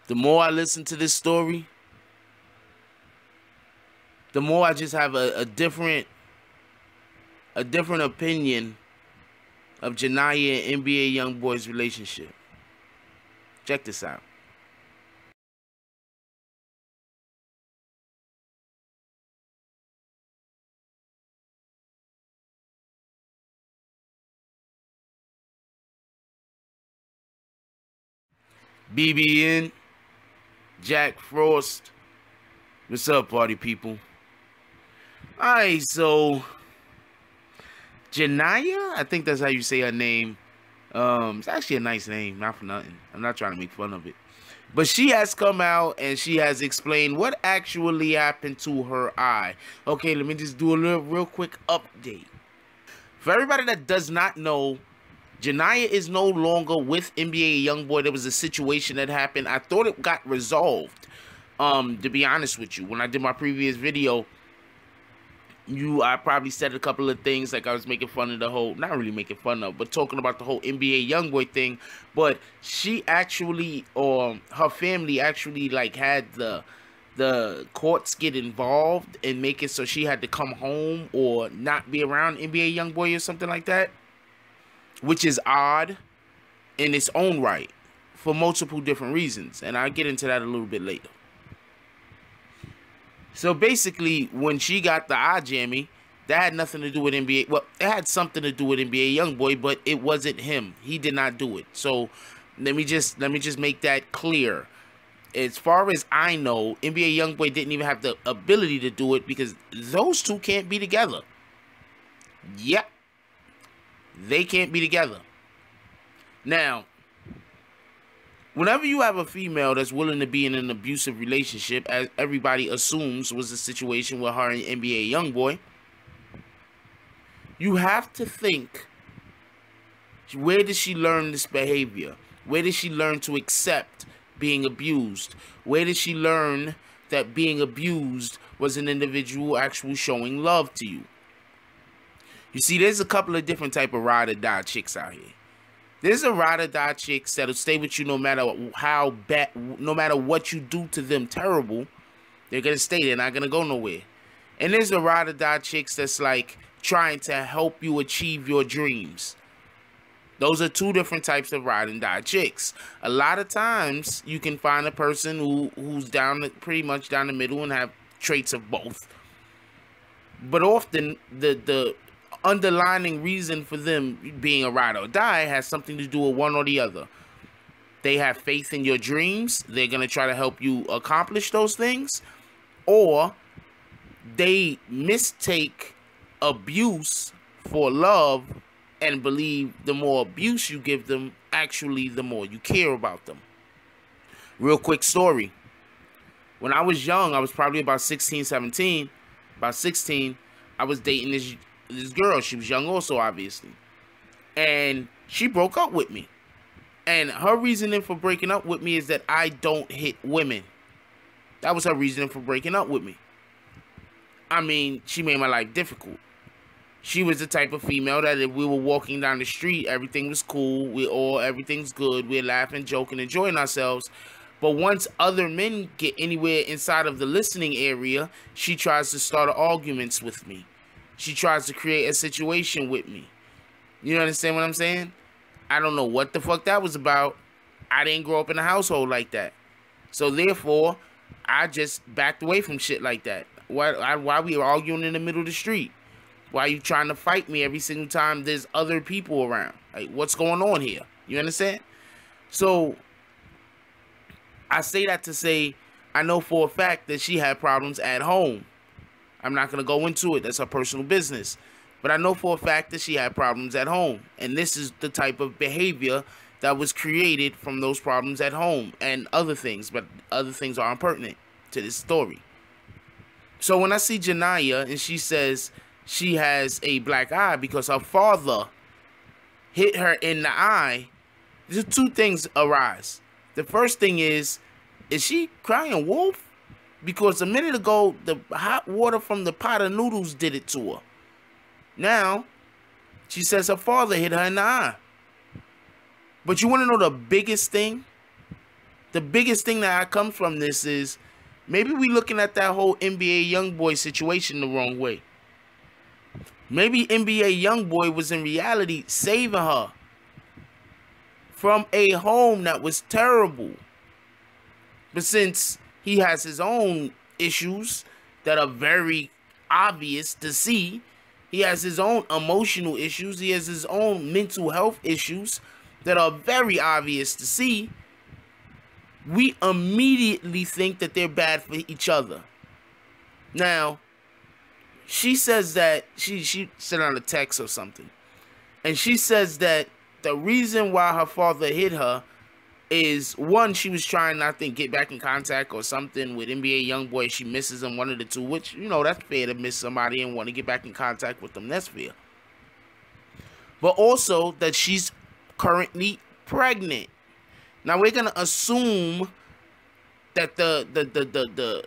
The more I listen to this story, the more I just have a different opinion of Jania and NBA Youngboy's relationship. Check this out. BBN, Jack Frost. What's up, party people? Alright, so Jania, I think that's how you say her name. It's actually a nice name, not for nothing. I'm not trying to make fun of it. But she has come out and she has explained what actually happened to her eye. Okay, let me just do a real quick update. For everybody that does not know, Jania is no longer with NBA Youngboy. There was a situation that happened. I thought it got resolved. To be honest with you, when I did my previous video, I probably said a couple of things like I was making fun of the whole, not really making fun of, but talking about the whole NBA Youngboy thing. But she actually, her family actually like had the courts get involved and make it so she had to come home or not be around NBA Youngboy or something like that, which is odd in its own right for multiple different reasons, and I'll get into that a little bit later. So basically, when she got the eye jammy, that had nothing to do with NBA. Well, it had something to do with NBA Youngboy, but it wasn't him. He did not do it. So let me just make that clear. As far as I know, NBA Youngboy didn't even have the ability to do it because those two can't be together. Yep, they can't be together. Now, whenever you have a female that's willing to be in an abusive relationship, as everybody assumes was the situation with her and NBA Youngboy, you have to think, where did she learn this behavior? Where did she learn to accept being abused? Where did she learn that being abused was an individual actually showing love to you? You see, there's a couple of different type of ride or die chicks out here. There's a ride or die chicks that'll stay with you no matter how bad, no matter what you do to them terrible. They're gonna stay. They're not gonna go nowhere. And there's a ride or die chicks that's like trying to help you achieve your dreams. Those are two different types of ride and die chicks. A lot of times you can find a person who's pretty much down the middle and have traits of both. But often the underlining reason for them being a ride or die has something to do with one or the other. They have faith in your dreams. They're going to try to help you accomplish those things. Or they mistake abuse for love and believe the more abuse you give them, actually the more you care about them. Real quick story. When I was young, I was probably about 16, 17. About 16, I was dating this girl. She was young also, obviously. And she broke up with me. And her reasoning for breaking up with me is that I don't hit women. That was her reasoning for breaking up with me. I mean, she made my life difficult. She was the type of female that if we were walking down the street, everything was cool. Everything's good. We're laughing, joking, enjoying ourselves. But once other men get anywhere inside of the listening area, she tries to start arguments with me. She tries to create a situation with me. You understand what I'm saying? I don't know what the fuck that was about. I didn't grow up in a household like that. So therefore, I just backed away from shit like that. Why we arguing in the middle of the street? Why are you trying to fight me every single time there's other people around? Like, what's going on here? You understand? So I say that to say, I know for a fact that she had problems at home. I'm not going to go into it. That's her personal business. But I know for a fact that she had problems at home. And this is the type of behavior that was created from those problems at home and other things. But other things are impertinent to this story. So when I see Jania and she says she has a black eye because her father hit her in the eye, there's two things arise. The first thing is she crying wolf? Because a minute ago, the hot water from the pot of noodles did it to her. Now, she says her father hit her in the eye. But you want to know the biggest thing? The biggest thing that comes from this is maybe we looking at that whole NBA Youngboy situation the wrong way. Maybe NBA Youngboy was in reality saving her from a home that was terrible. But since he has his own issues that are very obvious to see, he has his own emotional issues, he has his own mental health issues that are very obvious to see, we immediately think that they're bad for each other. Now, she says that, she sent out a text or something, and she says that the reason why her father hit her is, one, she was trying, I think, get back in contact or something with NBA Youngboy. She misses him, one of the two, which, you know, that's fair to miss somebody and want to get back in contact with them. That's fair. But also that she's currently pregnant. Now, we're going to assume that the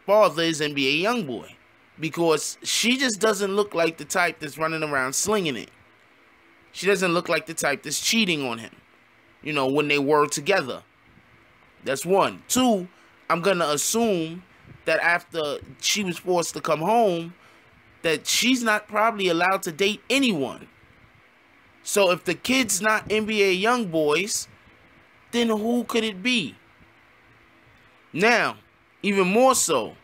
father is NBA Youngboy, because she just doesn't look like the type that's running around slinging it. She doesn't look like the type that's cheating on him, you know, when they were together. That's one. Two, I'm going to assume that after she was forced to come home, that she's not probably allowed to date anyone. So if the kid's not NBA Youngboys, then who could it be? Now, even more so,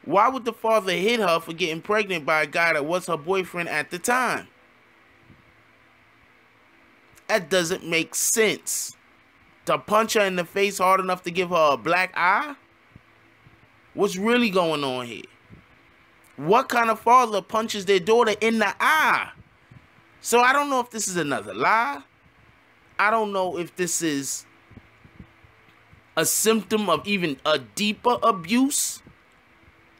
why would the father hit her for getting pregnant by a guy that was her boyfriend at the time? That doesn't make sense. To punch her in the face hard enough to give her a black eye? What's really going on here? What kind of father punches their daughter in the eye? So I don't know if this is another lie. I don't know if this is a symptom of even a deeper abuse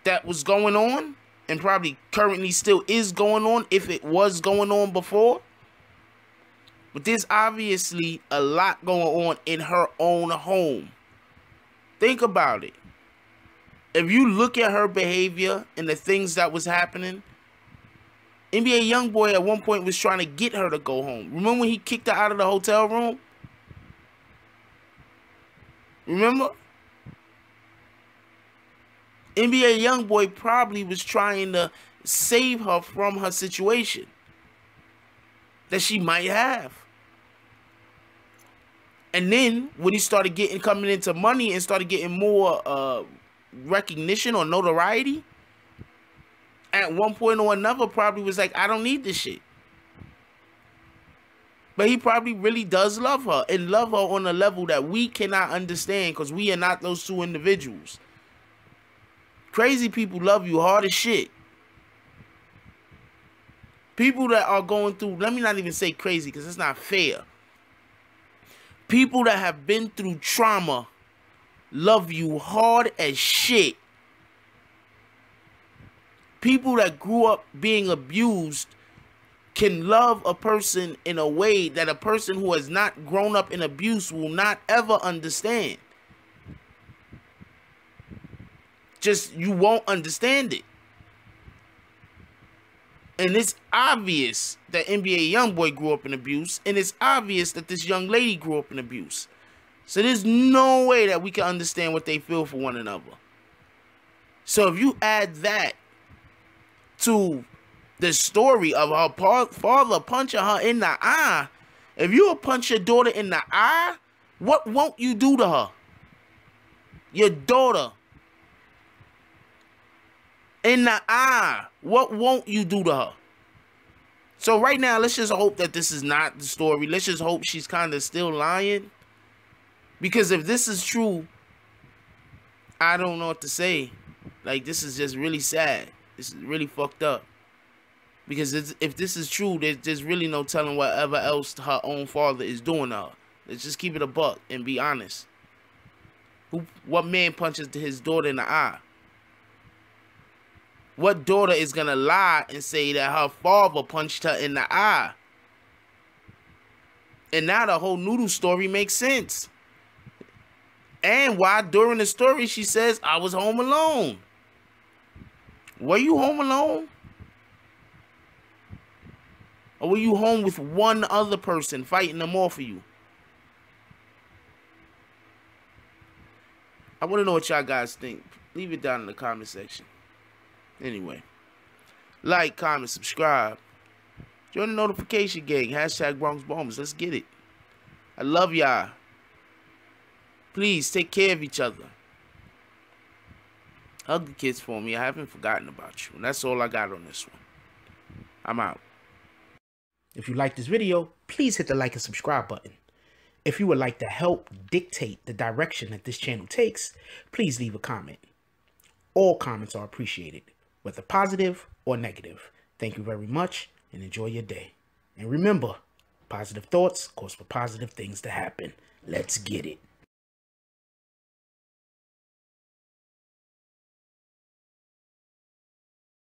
that was going on and probably currently still is going on, if it was going on before. But there's obviously a lot going on in her own home. Think about it. If you look at her behavior and the things that was happening, NBA Youngboy at one point was trying to get her to go home. Remember when he kicked her out of the hotel room? Remember? NBA Youngboy probably was trying to save her from her situation that she might have. And then when he started coming into money and started getting more recognition or notoriety, at one point or another probably was like, I don't need this shit. But he probably really does love her, and love her on a level that we cannot understand, because we are not those two individuals. Crazy people love you hard as shit. People that are going through, let me not even say crazy because it's not fair. People that have been through trauma love you hard as shit. People that grew up being abused can love a person in a way that a person who has not grown up in abuse will not ever understand. Just, you won't understand it. And it's obvious that NBA Youngboy grew up in abuse, and it's obvious that this young lady grew up in abuse. So there's no way that we can understand what they feel for one another. So if you add that to the story of her father punching her in the eye, if you would punch your daughter in the eye, what won't you do to her? Your daughter in the eye, what won't you do to her? So right now, let's just hope that this is not the story. Let's just hope she's kind of still lying. Because if this is true, I don't know what to say. Like, this is just really sad. This is really fucked up. Because if this is true, there's really no telling whatever else her own father is doing to her. Let's just keep it a buck and be honest. What man punches his daughter in the eye? What daughter is going to lie and say that her father punched her in the eye? And now the whole noodle story makes sense. And why during the story she says, I was home alone. Were you home alone? Or were you home with one other person fighting them off of you? I want to know what y'all guys think. Leave it down in the comment section. Anyway, like, comment, subscribe. Join the notification gang. Hashtag Bronx Bombers. Let's get it. I love y'all. Please take care of each other. Hug the kids for me. I haven't forgotten about you. And that's all I got on this one. I'm out. If you like this video, please hit the like and subscribe button. If you would like to help dictate the direction that this channel takes, please leave a comment. All comments are appreciated, whether positive or negative. Thank you very much and enjoy your day. And remember, positive thoughts cause for positive things to happen. Let's get it.